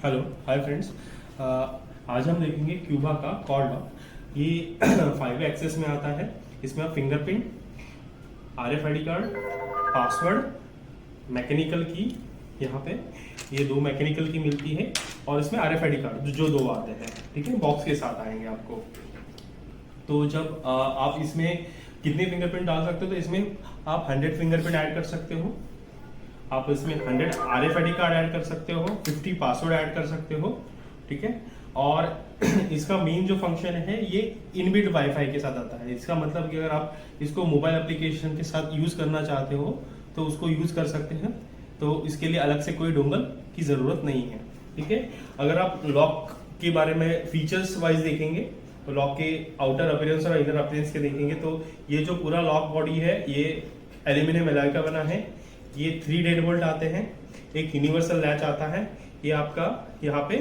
Hello hi friends. आज हम देखेंगे क्यूबा का कॉर्ड लॉक। ये 5 एक्सेस में आता है। इसमें आप fingerprint, RFID card, password, mechanical की, यहाँ पे ये 2 मैकेनिकल की मिलती है और इसमें आरएफआईडी कार्ड जो 2 आते हैं, ठीक है, बॉक्स के साथ आएंगे आपको। तो जब आप इसमें कितने फिंगरप्रिंट डाल सकते हो, तो इसमें आप 100 फिंगरप्रिंट ऐड कर सकते हो, आप इसमें 100 आरएफआईडी कार्ड ऐड कर सकते हो, 50 पासवर्ड ऐड कर सकते हो, ठीक है। और इसका मेन जो फंक्शन है ये इनबिल्ट वाईफाई के साथ आता है। इसका मतलब कि अगर आप इसको मोबाइल एप्लीकेशन के साथ यूज करना चाहते हो तो उसको यूज कर सकते हैं। तो इसके लिए अलग से कोई डोंगल की जरूरत नहीं है, ठीक है। अगर आप लॉक के बारे में फीचर्स वाइज देखेंगे तो लॉक के आउटर अपीयरेंस और इनर अपीयरेंस के देखेंगे तो ये जो पूरा लॉक बॉडी है ये एल्यूमिनियम एलॉय का बना है। ये 3 डेड बोल्ट आते हैं, एक यूनिवर्सल लैच आता है, ये आपका यहाँ पे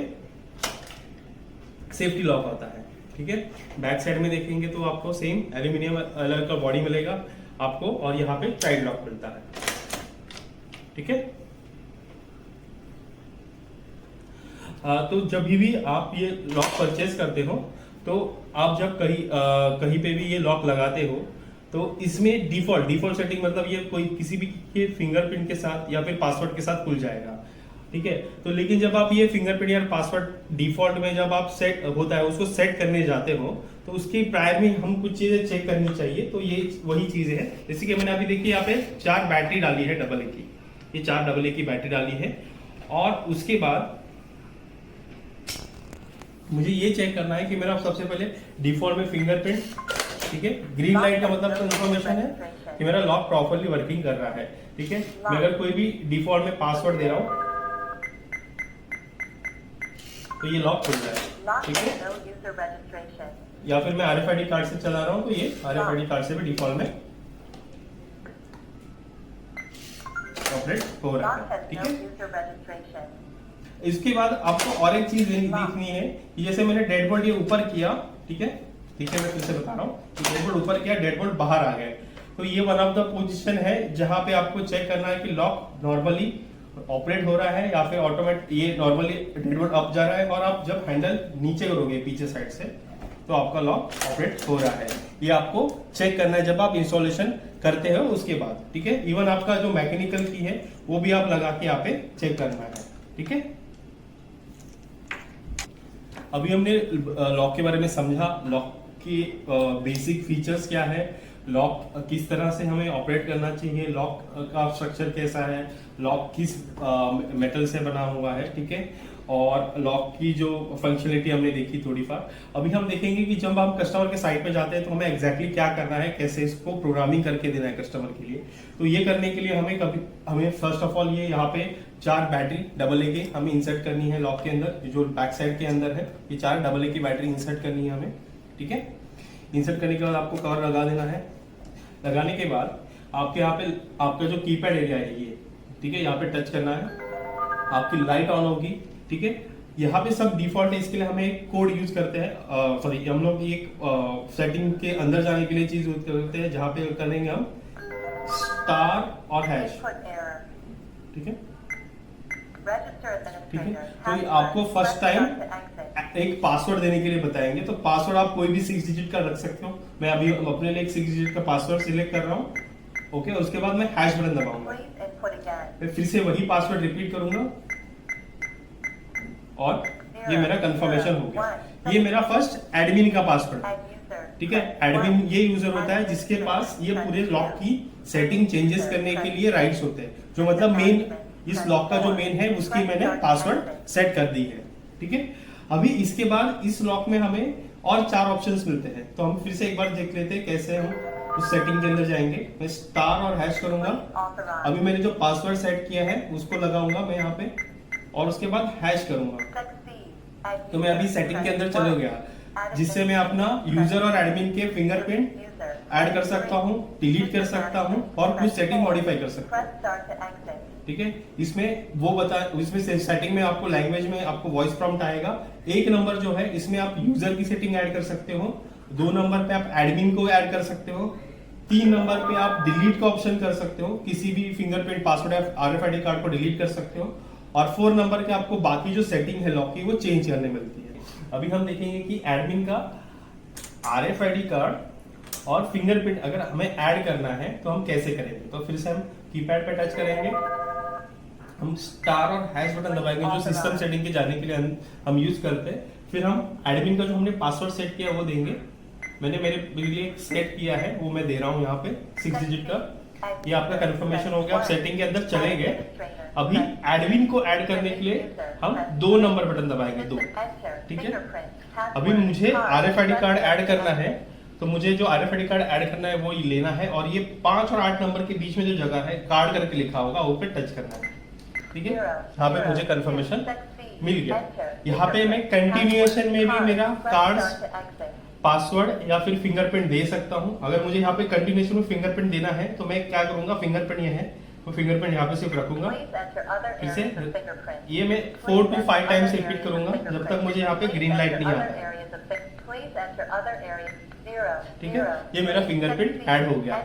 सेफ्टी लॉक आता है, ठीक है। बैक साइड में देखेंगे तो आपको सेम एल्यूमिनियम अलग का बॉडी मिलेगा आपको और यहाँ पे चाइल्ड लॉक मिलता है, ठीक है। तो जब भी आप ये लॉक परचेज करते हो तो आप जब कहीं पे भी ये लॉक लगाते हो तो इसमें डिफॉल्ट सेटिंग मतलब ये कोई किसी भी के फिंगरप्रिंट के साथ या फिर पासवर्ड के साथ खुल जाएगा, ठीक है। तो लेकिन जब आप ये फिंगरप्रिंट या पासवर्ड डिफॉल्ट में जब आप सेट होता है उसको सेट करने जाते हो तो उसके प्रायर में हम कुछ चीजें चेक करनी चाहिए। तो ये वही चीजें है, जैसे कि मैंने अभी देखिए यहाँ पे 4 बैटरी डाली है AA की, ये 4 AA की बैटरी डाली है। और उसके बाद मुझे ये चेक करना है कि मेरा सबसे पहले डिफॉल्ट में फिंगरप्रिंट, ठीक है, ग्रीन लाइट का मतलब तो इन्फॉर्मेशन है कि मेरा लॉक प्रॉपर्ली वर्किंग कर रहा है, ठीक है। मैं अगर कोई भी डिफॉल्ट में पासवर्ड दे रहा हूं तो ये लॉक खुल रहा है, ठीक है। या फिर मैं आरएफआईडी कार्ड से चला रहा हूं तो ये आरएफआईडी कार्ड से भी डिफॉल्ट में ऑपरेट हो रहा है, ठीक है। इसके बाद आपको और एक चीज देखनी है कि जैसे मैंने डेड बोल्ट ये ऊपर किया, ठीक है, मैं फिर से बता रहा हूँ, डेड बोल्ट ऊपर किया, डेड बोल्ट बाहर आ गए, तो ये वन ऑफ द पोजीशन है जहां पे आपको चेक करना है कि लॉक नॉर्मली ऑपरेट हो रहा है या फिर ऑटोमेटिक ये नॉर्मली डेड बोल्ट अप जा रहा है। और आप जब हैंडल नीचे करोगे पीछे साइड से तो आपका लॉक ऑपरेट हो रहा है। ये आपको चेक करना है जब आप इंस्टॉलेशन करते हो उसके बाद, ठीक है। इवन आपका जो मैकेनिकल की है वो भी आप लगा के यहाँ पे चेक करना है, ठीक है। अभी हमने लॉक के बारे में समझा, लॉक की बेसिक फीचर्स क्या है, लॉक किस तरह से हमें ऑपरेट करना चाहिए, लॉक का स्ट्रक्चर कैसा है, लॉक किस मेटल से बना हुआ है, ठीक है। और लॉक की जो फंक्शनलिटी हमने देखी थोड़ी फार। अभी हम देखेंगे कि जब हम कस्टमर के साइट पे जाते हैं तो हमें एग्जैक्टली क्या करना है, कैसे इसको प्रोग्रामिंग करके देना है कस्टमर के लिए। तो ये करने के लिए हमें फर्स्ट ऑफ ऑल ये यहाँ पे 4 बैटरी AA की हमें इंसर्ट करनी है लॉक के अंदर, जो बैक साइड के अंदर है। ये 4 AA की बैटरी इंसर्ट करनी है हमें, ठीक है। इंसर्ट करने के बाद आपको कवर लगा देना है। लगाने के बाद आपके यहाँ पे आपका जो कीपैड एरिया है ये, ठीक है, यहाँ पे टच करना है, आपकी लाइट ऑन होगी, ठीक है। यहाँ पे सब डिफॉल्ट है, इसके लिए हमें एक कोड यूज करते हैं, सॉरी हम लोग एक सेटिंग के अंदर जाने के लिए चीज यूज करते हैं जहाँ पे करेंगे हम स्टार और हैश, ठीक है, ठीक है। तो आपको फर्स्ट टाइम एक पासवर्ड देने के लिए बताएंगे, तो पासवर्ड आप कोई भी 6 डिजिट का रख सकते हो। मैं अभी अपने लिए एक 6 डिजिट का पासवर्ड सिलेक्ट कर रहा हूँ, ओके। उसके बाद मैं हैश बटन दबाऊंगा, फिर से वही पासवर्ड रिपीट करूंगा और ये मेरा कंफर्मेशन हो गया। ये मेरा फर्स्ट एडमिन का पासवर्ड है, ठीक है। एडमिन ये यूजर होता है जिसके पास ये पूरे लॉक की सेटिंग चेंजेस करने के लिए राइट्स होते हैं, जो मतलब मेन इस लॉक का जो मेन है उसकी मैंने पासवर्ड सेट कर दी है, ठीक है। अभी इसके बाद इस लॉक में हमें और 4 ऑप्शंस मिलते हैं, तो हम फिर से एक बार देख लेते हैं कैसे हम उस सेटिंग के अंदर जाएंगे। मैं स्टार और हैश करूंगा, अभी मैंने जो पासवर्ड सेट किया है उसको लगाऊंगा मैं यहाँ पे और उसके बाद हैश करूंगा। तो मैं अभी सेटिंग के अंदर चला गया, जिससे मैं अपना यूजर और एडमिन के फिंगरप्रिंट ऐड कर सकता हूँ, डिलीट कर सकता हूँ और कुछ सेटिंग मॉडिफाई कर सकता हूँ, ठीक है। इसमें सेटिंग में आपको लैंग्वेज में आपको वॉइस प्रॉम्प्ट आएगा। 1 नंबर जो है इसमें आप यूजर की सेटिंग ऐड कर सकते हो, 2 नंबर पे आप एडमिन को ऐड कर सकते हो, 3 नंबर पे आप डिलीट का ऑप्शन कर सकते हो, किसी भी फिंगरप्रिंट पासवर्ड आरएफआईडी कार्ड को डिलीट कर सकते हो। और 4 नंबर के आपको बाकी जो सेटिंग है लॉक की वो चेंज करने मिलती है। अभी हम देखेंगे कि एडमिन का RFID कार्ड और फिंगरप्रिंट अगर हमें ऐड करना है तो हम कैसे करेंगे। तो फिर से हम कीपैड पे टच करेंगे, हम स्टार और हैश बटन दबाएंगे जो सिस्टम सेटिंग के जाने के लिए हम यूज करते हैं। फिर हम एडमिन का जो हमने पासवर्ड सेट किया वो देंगे। मैंने मेरे लिए सेट किया है वो मैं दे रहा हूँ यहाँ पे 6 डिजिट का। ये आपका कंफर्मेशन हो गया, आप सेटिंग के अंदर चले गए। अभी एडमिन को ऐड करने के लिए हम 2 नंबर बटन दबाएंगे, 2, ठीक है। अभी मुझे RFID कार्ड ऐड करना है, तो मुझे जो RFID कार्ड ऐड करना है वो लेना है और ये 5 और 8 नंबर के बीच में जो जगह है कार्ड करके लिखा होगा वो पे टच करना है, ठीक है। यहाँ पे मुझे कंफर्मेशन मिल गया। यहाँ पे मैं कंटिन्यूएशन में भी मेरा कार्ड, पासवर्ड या फिर फिंगरप्रिंट दे सकता हूँ। अगर मुझे यहाँ पे कंटिन्यूएशन में फिंगरप्रिंट देना है तो मैं क्या करूंगा, फिंगरप्रिंट ये है तो फिंगरप्रिंट यहाँ पे सिर्फ रखूंगा। फिर से ये मैं 4 to 5 टाइम्स रिपीट करूंगा जब तक मुझे यहाँ पे ग्रीन लाइट नहीं आता, ठीक है। ये मेरा फिंगरप्रिंट ऐड हो गया,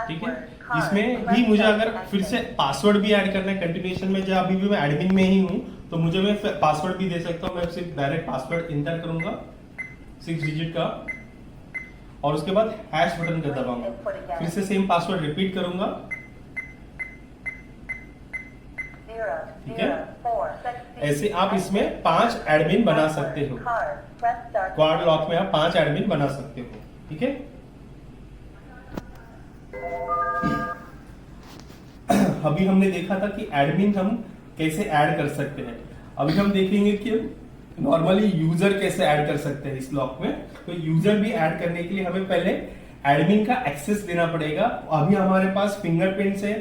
ठीक है। इसमें भी मुझे अगर फिर से पासवर्ड भी ऐड करना है कंटिन्यूएशन में, जब अभी भी मैं एडमिन में ही हूँ तो मुझे मैं पासवर्ड भी दे सकता हूँ। मैं सिर्फ डायरेक्ट पासवर्ड इंटर करूंगा 6 डिजिट का और उसके बाद हैश बटन का दबाऊंगा। फिर से सेम पासवर्ड रिपीट करूंगा, ठीक है। ऐसे आप इसमें 5 एडमिन बना सकते हो। क्वाड लॉक में आप 5 एडमिन बना सकते हो, ठीक है। अभी हमने देखा था कि एडमिन हम कैसे ऐड कर सकते हैं। अभी हम देखेंगे कि नॉर्मली यूजर कैसे ऐड कर सकते हैं इस लॉक में। तो यूजर भी ऐड करने के लिए हमें पहले एडमिन का एक्सेस देना पड़ेगा। अभी हमारे पास फिंगरप्रिंट से,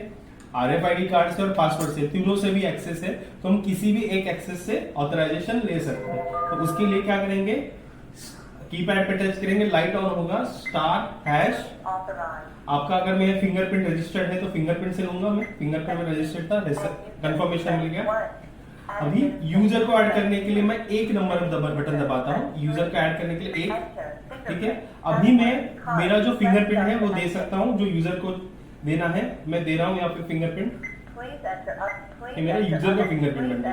RFID कार्ड से और पासवर्ड से, तीनों से भी एक्सेस है, तो हम किसी भी एक एक्सेस से ऑथराइजेशन ले सकते हैं। तो उसके लिए क्या करेंगे, कीपैड पे टच करेंगे, लाइट ऑन होगा, स्टार हैश। आपका अगर मेरा फिंगरप्रिंट रजिस्टर्ड है तो फिंगरप्रिंट से लूंगा, मैं फिंगरप्रिंट में रजिस्टर्ड था, कंफर्मेशन मिल गया। अभी यूजर को ऐड करने के लिए मैं 1 नंबर बटन दबाता हूँ, यूजर को ऐड करने के लिए 1, ठीक है। अभी मैं मेरा जो फिंगरप्रिंट है वो दे सकता हूँ, जो यूजर को देना है मैं दे रहा हूँ यहाँ पे फिंगरप्रिंट। मेरा यूजर का फिंगरप्रिंट बन गया,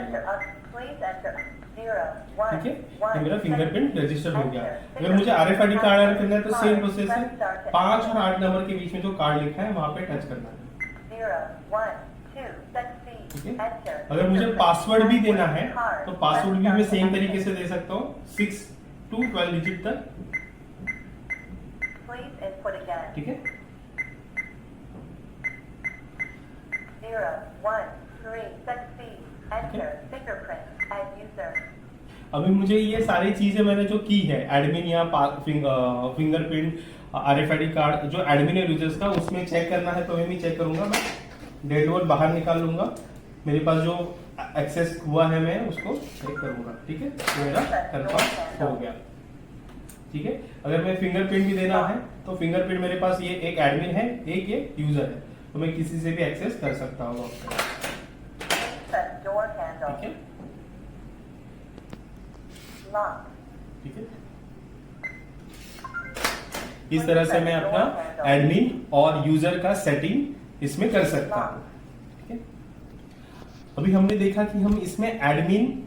ठीक है। ये मेरा फिंगरप्रिंट रजिस्टर हो गया। अगर मुझे RFID कार्ड ऐड करना है तो सेम प्रोसेस है, 5 और 8 नंबर के बीच में जो कार्ड लिखा है वहां पे टच करना है, ठीक है। अगर मुझे पासवर्ड भी देना है तो पासवर्ड भी मैं सेम तरीके से दे सकता हूँ, 6 to 12 डिजिट तक, ठीक है। 0, 1, 3, succeed, enter, fingerprint, add user. अभी मुझे ये सारी चीजें मैंने जो की है, एडमिन या फिंगरप्रिंट, RFID कार्ड, जो एडमिन है यूजर्स का उसमें चेक करना है तो मैं भी चेक करूंगा। मैं डेड वर्ड बाहर निकाल लूंगा, मेरे पास जो एक्सेस हुआ है मैं उसको चेक करूंगा, ठीक है। तो मेरा कंफर्म हो गया, ठीक है। अगर मैं फिंगरप्रिंट भी देना है तो फिंगरप्रिंट मेरे पास ये एक एडमिन है, एक ये यूजर है, तो मैं किसी से भी एक्सेस कर सकता हूँ, ठीक है, ठीक है। इस तरह से मैं अपना एडमिन और यूजर का सेटिंग इसमें कर सकता हूँ, ठीक है। अभी हमने देखा कि हम इसमें एडमिन,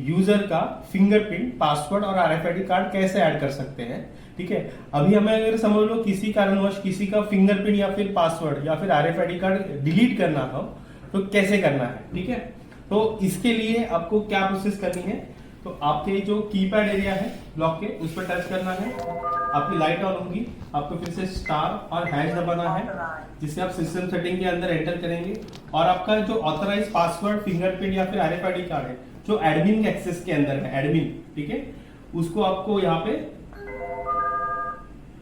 यूजर का फिंगरप्रिंट, पासवर्ड और RFID कार्ड कैसे ऐड कर सकते हैं, ठीक है। अभी हमें अगर समझ लो किसी कारणवश किसी का फिंगरप्रिंट या फिर पासवर्ड या फिर RFID कार्ड डिलीट करना हो तो कैसे करना है, ठीक है। तो इसके लिए आपको क्या प्रोसेस करनी है, तो आपके जो कीपैड एरिया है लॉक के उस पर टच करना है, आपकी लाइट ऑन होगी, आपको फिर से स्टार और हैश दबाना है, जिससे आप सिस्टम सेटिंग के अंदर एंटर करेंगे और आपका जो ऑथराइज पासवर्ड, फिंगरप्रिंट या फिर RFID कार्ड है जो एडमिन के एक्सेस के अंदर है, एडमिन, ठीक है, उसको आपको यहाँ पे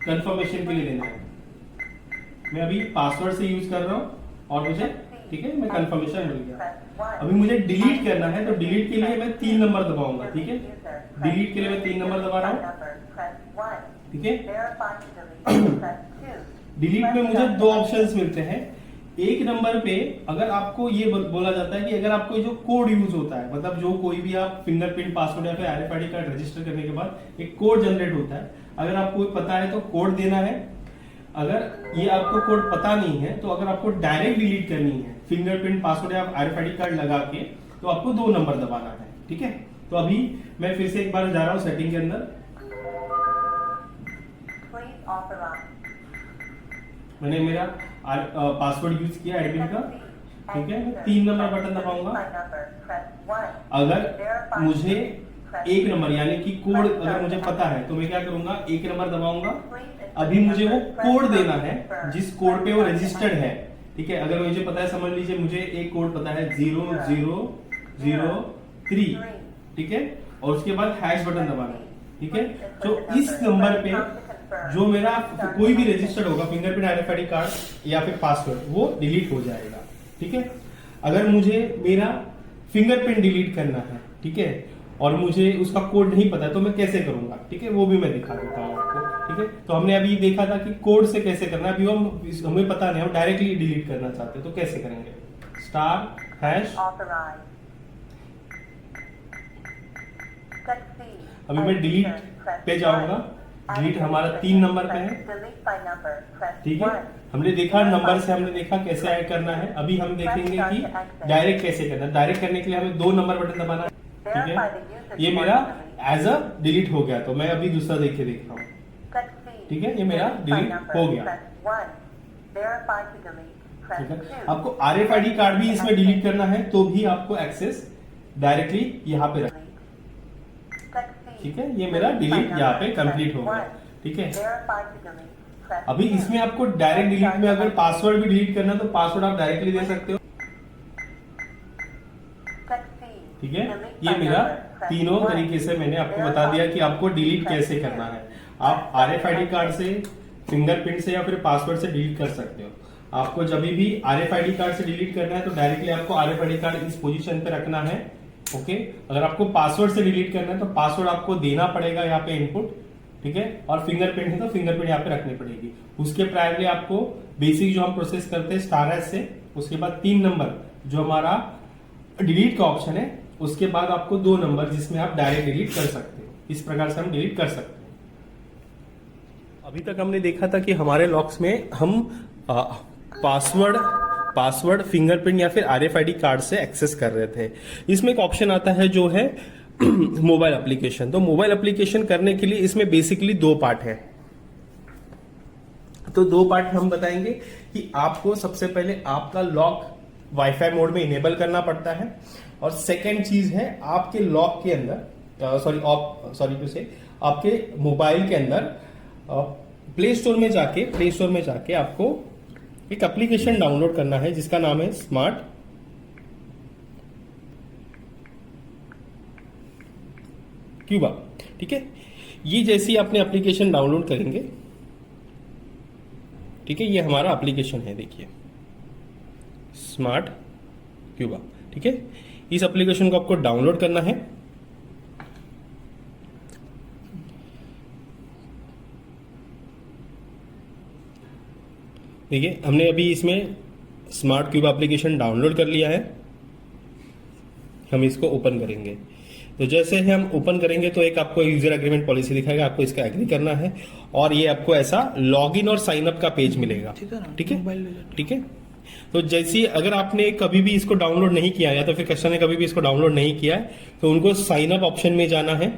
कंफर्मेशन के लिए देना है। मैं अभी पासवर्ड से यूज कर रहा हूँ और मुझे, ठीक है, मैं कंफर्मेशन मिल गया। अभी मुझे डिलीट करना है तो डिलीट के लिए मैं 3 नंबर दबाऊंगा, ठीक है। डिलीट के लिए मैं 3 नंबर दबा रहा हूँ, ठीक है। डिलीट में मुझे 2 ऑप्शंस मिलते हैं। एक नंबर पे अगर आपको ये बोला जाता है कि अगर आपको जो कोड यूज होता है, मतलब जो कोई भी आप फिंगरप्रिंट, पासवर्ड या फिर RFID कार्ड रजिस्टर करने के बाद एक कोड जनरेट होता है, अगर आपको पता है तो कोड देना है। अगर ये आपको कोड पता नहीं है तो अगर आपको डायरेक्ट डिलीट करनी है फिंगरप्रिंट पासवर्ड या RFID कार्ड लगा के, तो आपको 2 नंबर दबाना है। ठीक है, तो अभी मैं फिर से एक बार जा रहा हूँ सेटिंग के अंदर। Please authorize. मैंने मेरा पासवर्ड यूज किया एडमिन का। ठीक है, 3 नंबर बटन दबाऊंगा। My number, press 1. अगर मुझे 1 नंबर यानी कि कोड अगर मुझे पता है तो मैं क्या करूंगा, 1 नंबर दबाऊंगा। अभी मुझे वो कोड देना है जिस कोड पे वो रजिस्टर्ड है। ठीक है, अगर मुझे पता है, समझ लीजिए मुझे एक कोड पता है 0003। ठीक है, और उसके बाद हैश बटन दबाना है। ठीक है, तो इस नंबर पे जो मेरा कोई भी रजिस्टर्ड होगा फिंगरप्रिंट RFID कार्ड या फिर पासवर्ड, वो डिलीट हो जाएगा। ठीक है, अगर मुझे मेरा फिंगरप्रिंट डिलीट करना है, ठीक है, और मुझे उसका कोड नहीं पता है तो मैं कैसे करूंगा, ठीक है, वो भी मैं दिखा देता हूँ आपको। ठीक है, तो हमने अभी देखा था कि कोड से कैसे करना है। अभी हमें पता नहीं, हम डायरेक्टली डिलीट करना चाहते हैं तो कैसे करेंगे। *#। अभी मैं डिलीट पे जाऊंगा। डिलीट हमारा 3 नंबर पे है। ठीक है, हमने देखा नंबर से, हमने देखा कैसे ऐड करना है। अभी हम देखेंगे कि डायरेक्ट कैसे करना है। डायरेक्ट करने के लिए हमें 2 नंबर बटन दबाना है। ठीक है, ये मेरा एज अ डिलीट हो गया, तो मैं अभी दूसरा देख के देखता हूँ। ठीक है, ये मेरा डिलीट हो गया। ठीक है, आपको RFID कार्ड भी इसमें डिलीट करना है तो भी आपको एक्सेस डायरेक्टली यहाँ पे रखें। ठीक है, ये मेरा डिलीट यहाँ पे कंप्लीट हो गया। ठीक है, अभी इसमें आपको डायरेक्ट डिलीट में अगर पासवर्ड भी डिलीट करना है तो पासवर्ड आप डायरेक्टली दे सकते हो। ठीक है, ये मेरा तीनों तरीके से मैंने आपको बता दिया कि आपको डिलीट कैसे करना है। आप RFID कार्ड से, फिंगरप्रिंट से या फिर पासवर्ड से डिलीट कर सकते हो। आपको जब भी RFID कार्ड से डिलीट करना है तो डायरेक्टली आपको RFID कार्ड इस पोजीशन पे रखना है। ओके, अगर आपको पासवर्ड से डिलीट करना है तो पासवर्ड आपको देना पड़ेगा यहाँ पे इनपुट। ठीक है, और फिंगरप्रिंट है तो फिंगरप्रिंट यहाँ पे रखनी पड़ेगी। उसके प्रायरली आपको बेसिक जो हम प्रोसेस करते हैं *# से, उसके बाद 3 नंबर जो हमारा डिलीट का ऑप्शन है, उसके बाद आपको 2 नंबर जिसमें आप डायरेक्ट डिलीट कर सकते हो। इस प्रकार से हम डिलीट कर सकते हैं। अभी तक हमने देखा था कि हमारे लॉक्स में हम पासवर्ड फिंगरप्रिंट या फिर RFID कार्ड से एक्सेस कर रहे थे। इसमें एक ऑप्शन आता है जो है मोबाइल एप्लीकेशन। तो मोबाइल एप्लीकेशन करने के लिए इसमें बेसिकली 2 पार्ट है। तो 2 पार्ट हम बताएंगे कि आपको सबसे पहले आपका लॉक वाईफाई मोड में इनेबल करना पड़ता है, और सेकेंड चीज है आपके लॉक के अंदर आपके मोबाइल के अंदर प्ले स्टोर में जाके आपको एक एप्लीकेशन डाउनलोड करना है जिसका नाम है स्मार्ट क्यूबा। ठीक है, ये जैसी आपने एप्लीकेशन डाउनलोड करेंगे, ठीक है, ये हमारा एप्लीकेशन है, देखिए स्मार्ट क्यूबा। ठीक है, इस एप्लीकेशन को आपको डाउनलोड करना है। देखिए, हमने अभी इसमें स्मार्ट क्यूब एप्लीकेशन डाउनलोड कर लिया है। हम इसको ओपन करेंगे, तो जैसे ही हम ओपन करेंगे तो एक आपको यूजर एग्रीमेंट पॉलिसी दिखाएगा, आपको इसका एग्री करना है, और ये आपको ऐसा लॉगिन और साइन अप का पेज मिलेगा। ठीक है, तो जैसे अगर आपने कभी भी इसको डाउनलोड नहीं किया या तो फिर कस्टमर ने कभी भी इसको डाउनलोड नहीं किया है तो उनको साइन अप ऑप्शन में जाना है।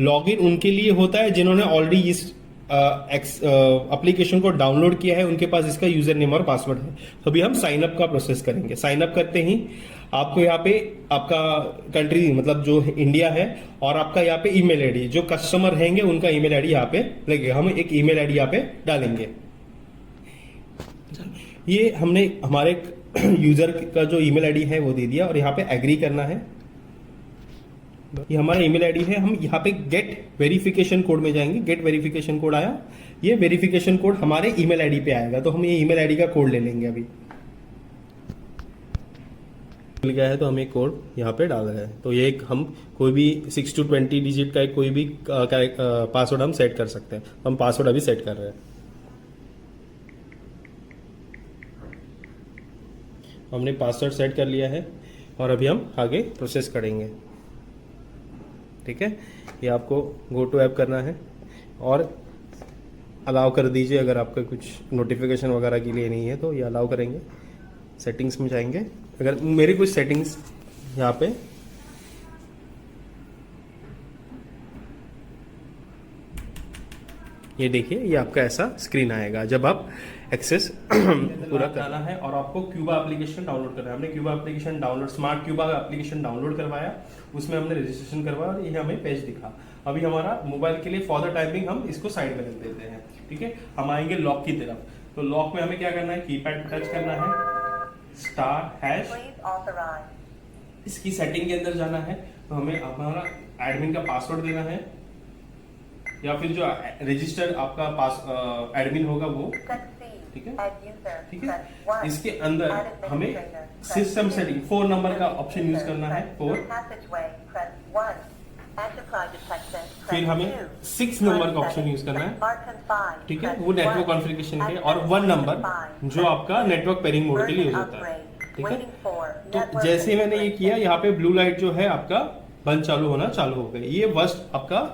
लॉगिन उनके लिए होता है जिन्होंने ऑलरेडी इस एप्लीकेशन को डाउनलोड किया है, उनके पास इसका यूजर नेम और पासवर्ड है। तो अभी हम साइन अप का प्रोसेस करेंगे। साइन अप करते ही आपको यहाँ पे आपका कंट्री मतलब जो इंडिया है और आपका यहाँ पे ईमेल आईडी, जो कस्टमर रहेंगे उनका ईमेल आईडी यहाँ पे लगेगा। हम एक ईमेल आईडी यहाँ पे डालेंगे। ये हमने हमारे यूजर का जो ईमेल आईडी है वो दे दिया और यहाँ पे एग्री करना है। ये हमारा ईमेल आईडी है। हम यहाँ पे गेट वेरिफिकेशन कोड में जाएंगे। गेट वेरिफिकेशन कोड आया, ये वेरिफिकेशन कोड हमारे ईमेल आईडी पे आएगा, तो हम ये ईमेल आईडी का कोड ले लेंगे। अभी मिल गया है तो हमें कोड यहाँ पे डाल रहा है। तो ये एक हम कोई भी 6 to 20 डिजिट का कोई भी पासवर्ड हम सेट कर सकते हैं। हम पासवर्ड अभी सेट कर रहे हैं। हमने पासवर्ड सेट कर लिया है और अभी हम आगे प्रोसेस करेंगे। ठीक है, ये आपको गो टू ऐप करना है और अलाउ कर दीजिए, अगर आपका कुछ नोटिफिकेशन वगैरह के लिए नहीं है तो ये अलाउ करेंगे। सेटिंग्स में जाएंगे, अगर मेरी कुछ सेटिंग्स यहाँ पे ये देखिए, ये आपका ऐसा स्क्रीन आएगा जब आप एक्सेस पूरा करना है। और आपको क्यूबा एप्लीकेशन डाउनलोड करना है। हमने Cuba application download, smart Cuba application download करवाया, उसमें हमने रजिस्ट्रेशन करवाया और ये हमें पेज दिखा। अभी हमारा मोबाइल के लिए फॉर द टाइमिंग हम इसको साइड में रख देते हैं, ठीक है। हम आएंगे लॉक की तरफ। तो लॉक में हमें क्या करना है, कीपैड पे टच करना है, स्टार हैश, Please authorize. इसकी सेटिंग के अंदर जाना है। तो हमें हमारा एडमिन का पासवर्ड देना है, या फिर जो रजिस्टर्ड आपका पास एडमिन होगा वो, Succeed. ठीक है, Add user. ठीक है। Press 1. इसके अंदर Add हमें administrator. Press system 2. Setting 4 number का Add ऑप्शन यूज user. करना है, Press 4। Passageway. Press 1. Enterprise detection. फिर Press हमें 2. 6 नंबर का ऑप्शन यूज करना है, Mark confine. ठीक है। Press वो नेटवर्क 1. कॉन्फ़िगरेशन है। और 1 नंबर जो आपका नेटवर्क पेयरिंग मोड के लिए यूज होता है, ठीक है। Waiting for तो network जैसे मैंने ये किया, integration. यहाँ पे ब्लू लाइट जो है आपका बंद चालू होना चालू हो गई। ये फर्स्ट आपका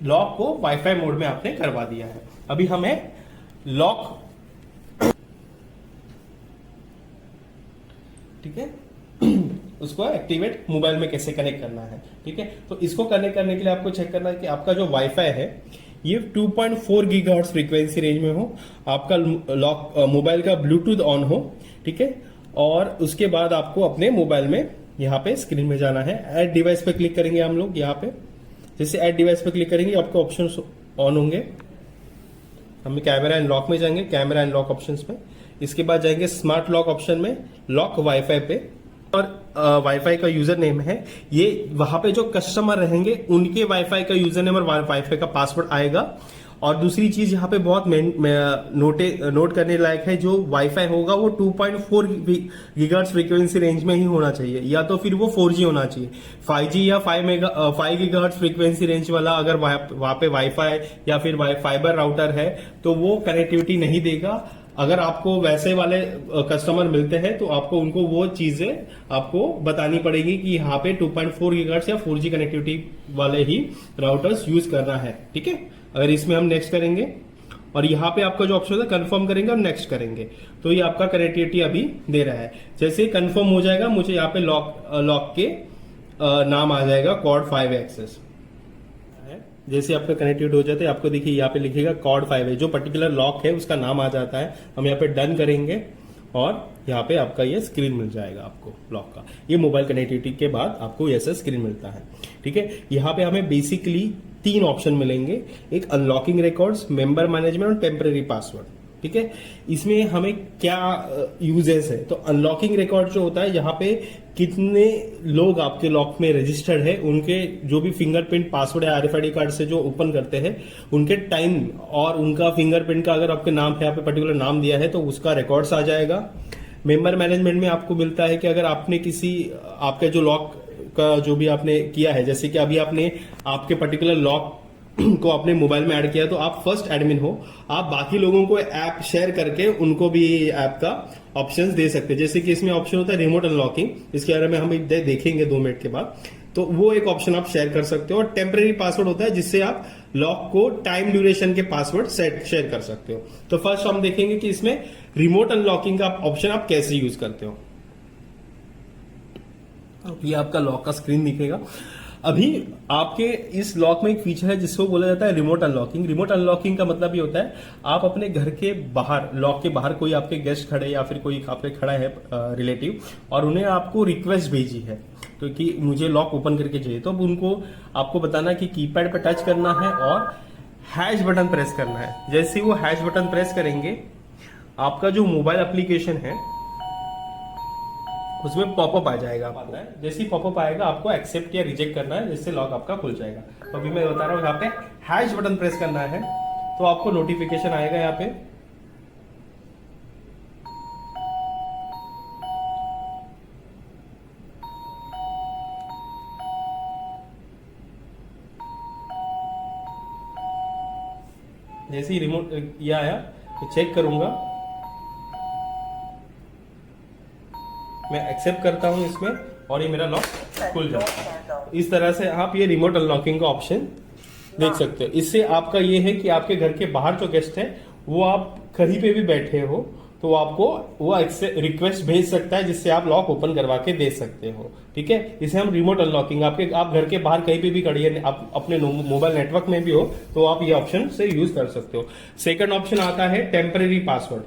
लॉक को वाईफाई मोड में आपने करवा दिया है। अभी हमें लॉक, ठीक है, उसको एक्टिवेट मोबाइल में कैसे कनेक्ट करना है, ठीक है। तो इसको कनेक्ट करने के लिए आपको चेक करना है कि आपका जो वाईफाई है ये 2.4 गीगाहर्ट्ज फ्रीक्वेंसी रेंज में हो, आपका लॉक मोबाइल का ब्लूटूथ ऑन हो, ठीक है। और उसके बाद आपको अपने मोबाइल में यहाँ पे स्क्रीन में जाना है, ऐड डिवाइस पे क्लिक करेंगे हम लोग। यहाँ पे जैसे ऐड डिवाइस पे क्लिक करेंगे आपको ऑप्शन ऑन होंगे। हम कैमरा एंड लॉक में जाएंगे, कैमरा एंड लॉक ऑप्शंस में। इसके बाद जाएंगे स्मार्ट लॉक ऑप्शन में, लॉक वाईफाई पे, और वाईफाई का यूजर नेम है ये, वहां पे जो कस्टमर रहेंगे उनके वाईफाई का यूजर नेम और वाईफाई का पासवर्ड आएगा। और दूसरी चीज यहाँ पे बहुत नोट करने लायक है, जो वाईफाई होगा वो 2.4 गीगाहर्ट्ज फ्रीक्वेंसी रेंज में ही होना चाहिए, या तो फिर वो 4G होना चाहिए। 5G या 5 गीगाहर्ट्ज फ्रीक्वेंसी रेंज वाला अगर वहां पे वाईफाई या फिर फाइबर राउटर है तो वो कनेक्टिविटी नहीं देगा। अगर आपको वैसे वाले कस्टमर मिलते हैं तो आपको उनको वो चीजें आपको बतानी पड़ेगी कि यहाँ पे 2.4 गीगाहर्ट्ज या 4G कनेक्टिविटी वाले ही राउटर्स यूज करना है, ठीक है। अगर इसमें हम नेक्स्ट करेंगे और यहाँ पे आपका जो ऑप्शन होता है कंफर्म करेंगे और नेक्स्ट करेंगे, तो ये आपका कनेक्टिविटी अभी दे रहा है। जैसे कंफर्म हो जाएगा, मुझे यहाँ पे लॉक के नाम आ जाएगा कॉर्ड 5 एक्सेस। जैसे आपका कनेक्टिविटी हो जाता है, आपको देखिए यहाँ पे लिखेगा कॉर्ड 5 है, जो पर्टिकुलर लॉक है उसका नाम आ जाता है। हम यहाँ पे डन करेंगे और यहाँ पे आपका ये स्क्रीन मिल जाएगा आपको लॉक का। ये मोबाइल कनेक्टिविटी के बाद आपको ऐसा स्क्रीन मिलता है, ठीक है। यहाँ पे हमें बेसिकली 3 ऑप्शन मिलेंगे, एक अनलॉकिंग रिकॉर्ड्स, मेंबर मैनेजमेंट और टेम्पररी पासवर्ड, ठीक है। इसमें हमें क्या यूजेस है, तो अनलॉकिंग रिकॉर्ड जो होता है, यहाँ पे कितने लोग आपके लॉक में रजिस्टर्ड है, उनके जो भी फिंगरप्रिंट पासवर्ड है RFID कार्ड से जो ओपन करते हैं उनके टाइम और उनका फिंगरप्रिंट का, अगर आपके नाम है, यहाँ पे पर्टिकुलर नाम दिया है तो उसका रिकॉर्ड्स आ जाएगा। मेंबर मैनेजमेंट में आपको मिलता है कि अगर आपने किसी आपके जो लॉक का जो भी आपने किया है, जैसे कि अभी आपने आपके पर्टिकुलर लॉक को अपने मोबाइल में ऐड किया तो आप फर्स्ट एडमिन हो, आप बाकी लोगों को ऐप शेयर करके उनको भी ऐप का ऑप्शंस दे सकते हैं। जैसे कि इसमें ऑप्शन होता है रिमोट अनलॉकिंग, इसके बारे में हम देखेंगे 2 मिनट के बाद, तो वो एक ऑप्शन आप शेयर कर सकते हो। और टेम्पररी पासवर्ड होता है जिससे आप लॉक को टाइम ड्यूरेशन के पासवर्ड शेयर कर सकते हो। तो फर्स्ट हम देखेंगे कि इसमें रिमोट अनलॉकिंग का ऑप्शन आप कैसे यूज करते हो। ये आपका लॉक का स्क्रीन दिखेगा। अभी आपके इस लॉक में एक फीचर है जिसको बोला जाता है रिमोट अनलॉकिंग। रिमोट अनलॉकिंग का मतलब ये होता है, आप अपने घर के बाहर, लॉक के बाहर कोई आपके गेस्ट खड़े या फिर कोई आपके खड़ा है रिलेटिव, और उन्हें आपको रिक्वेस्ट भेजी है तो कि मुझे लॉक ओपन करके चाहिए, तो अब उनको आपको बताना कि कीपैड पर टच करना है और हैश बटन प्रेस करना है। जैसे ही वो हैश बटन प्रेस करेंगे, आपका जो मोबाइल एप्लीकेशन है उसमें पॉपअप आ जाएगा आपको। जैसे ही पॉपअप आएगा आपको एक्सेप्ट या रिजेक्ट करना है, जिससे लॉक आपका खुल जाएगा। तो अभी मैं बता रहा हूँ, यहाँ पे हैश बटन प्रेस करना है तो आपको नोटिफिकेशन आएगा यहाँ पे। जैसे ही रिमोट ये आया तो चेक करूंगा, मैं एक्सेप्ट करता हूं इसमें और ये मेरा लॉक खुल जाता है। इस तरह से आप ये रिमोट अनलॉकिंग का ऑप्शन देख सकते हो। इससे आपका ये है कि आपके घर के बाहर जो गेस्ट है वो आप कहीं पे भी बैठे हो तो आपको वो रिक्वेस्ट भेज सकता है जिससे आप लॉक ओपन करवा के दे सकते हो। ठीक है, इसे हम रिमोट अनलॉकिंग, आप घर के बाहर कहीं पे भी खड़ी है, आप अपने मोबाइल नेटवर्क में भी हो तो आप ये ऑप्शन से यूज कर सकते हो। सेकंड ऑप्शन आता है टेम्परेरी पासवर्ड।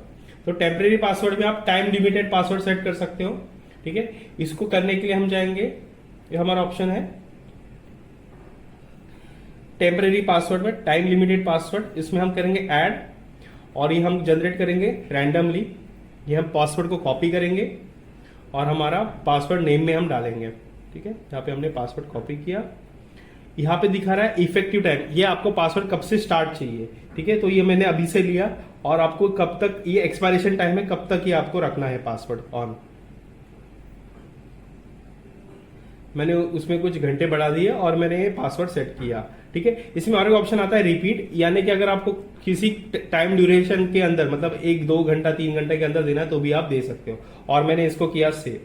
तो टेम्परेरी पासवर्ड में आप टाइम लिमिटेड पासवर्ड सेट कर सकते हो। ठीक है, इसको करने के लिए हम जाएंगे, ये हमारा ऑप्शन है टेम्परेरी पासवर्ड में टाइम लिमिटेड पासवर्ड। इसमें हम करेंगे ऐड और ये हम जनरेट करेंगे रैंडमली। ये हम पासवर्ड को कॉपी करेंगे और हमारा पासवर्ड नेम में हम डालेंगे। ठीक है, यहाँ पे हमने पासवर्ड कॉपी किया। यहाँ पे दिखा रहा है इफेक्टिव टाइम, ये आपको पासवर्ड कब से स्टार्ट चाहिए। ठीक है, तो ये मैंने अभी से लिया और आपको कब तक ये एक्सपायरेशन टाइम है, कब तक ये आपको रखना है पासवर्ड ऑन। मैंने उसमें कुछ घंटे बढ़ा दिए और मैंने ये पासवर्ड सेट किया। ठीक है, इसमें और एक ऑप्शन आता है रिपीट, यानी कि अगर आपको किसी टाइम ड्यूरेशन के अंदर मतलब 1-2 घंटा 3 घंटे के अंदर देना है तो भी आप दे सकते हो, और मैंने इसको किया सेव।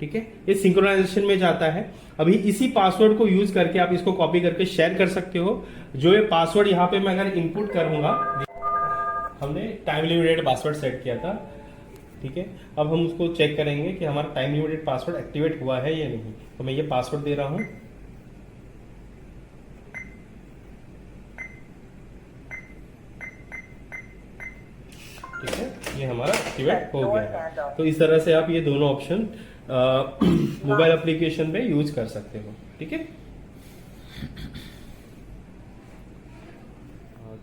ठीक है, ये सिंक्रोनाइजेशन में जाता है। अभी इसी पासवर्ड को यूज करके आप इसको कॉपी करके शेयर कर सकते हो। जो ये पासवर्ड यहाँ पे मैं अगर इनपुट करूंगा, हमने टाइम लिमिटेड पासवर्ड सेट किया था। ठीक है, अब हम उसको चेक करेंगे कि हमारा टाइम लिमिटेड पासवर्ड एक्टिवेट हुआ है या नहीं। तो मैं ये पासवर्ड दे रहा हूं। ठीक है, ये हमारा एक्टिवेट हो गया है। तो इस तरह से आप ये दोनों ऑप्शन मोबाइल एप्लीकेशन पे यूज कर सकते हो। ठीक है,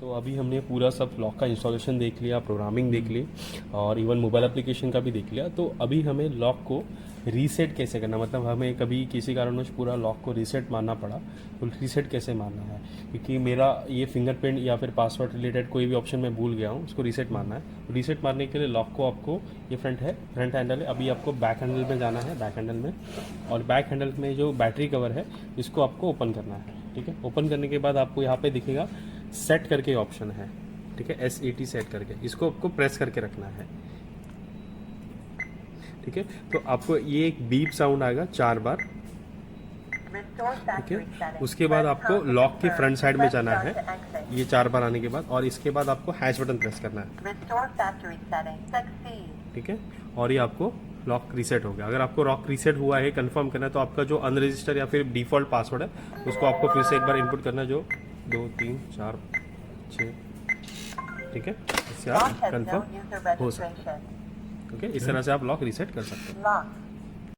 तो अभी हमने पूरा सब लॉक का इंस्टॉलेशन देख लिया, प्रोग्रामिंग देख ली और इवन मोबाइल एप्लीकेशन का भी देख लिया। तो अभी हमें लॉक को रीसेट कैसे करना, मतलब हमें कभी किसी कारणवश पूरा लॉक को रीसेट मारना पड़ा तो रीसेट कैसे मारना है, क्योंकि मेरा ये फिंगरप्रिंट या फिर पासवर्ड रिलेटेड कोई भी ऑप्शन मैं भूल गया हूँ, उसको रीसेट मारना है। रीसेट मारने के लिए लॉक को आपको, ये फ्रंट हैंडल है, अभी आपको बैक हैंडल में जाना है, बैक हैंडल में, और बैक हैंडल में जो बैटरी कवर है इसको आपको ओपन करना है। ठीक है, ओपन करने के बाद आपको यहाँ पे दिखेगा सेट करके ऑप्शन है। ठीक है, SET सेट करके, इसको आपको प्रेस करके रखना है। ठीक है, तो आपको ये एक बीप साउंड आएगा 4 बार। ठीक है, उसके बाद आपको लॉक के फ्रंट साइड में जाना है, ये 4 बार आने के बाद, और इसके बाद आपको हैश बटन प्रेस करना है। ठीक है, और ये आपको लॉक रीसेट हो गया। अगर आपको लॉक रीसेट हुआ है कंफर्म करना है तो आपका जो अनरजिस्टर या फिर डिफॉल्ट पासवर्ड है उसको आपको फिर से एक बार इनपुट करना है, जो 2 3 4 6। ठीक है, इससे आप कंफर्म हो सकते हैं। ओके, इस तरह से आप लॉक रीसेट कर सकते हैं।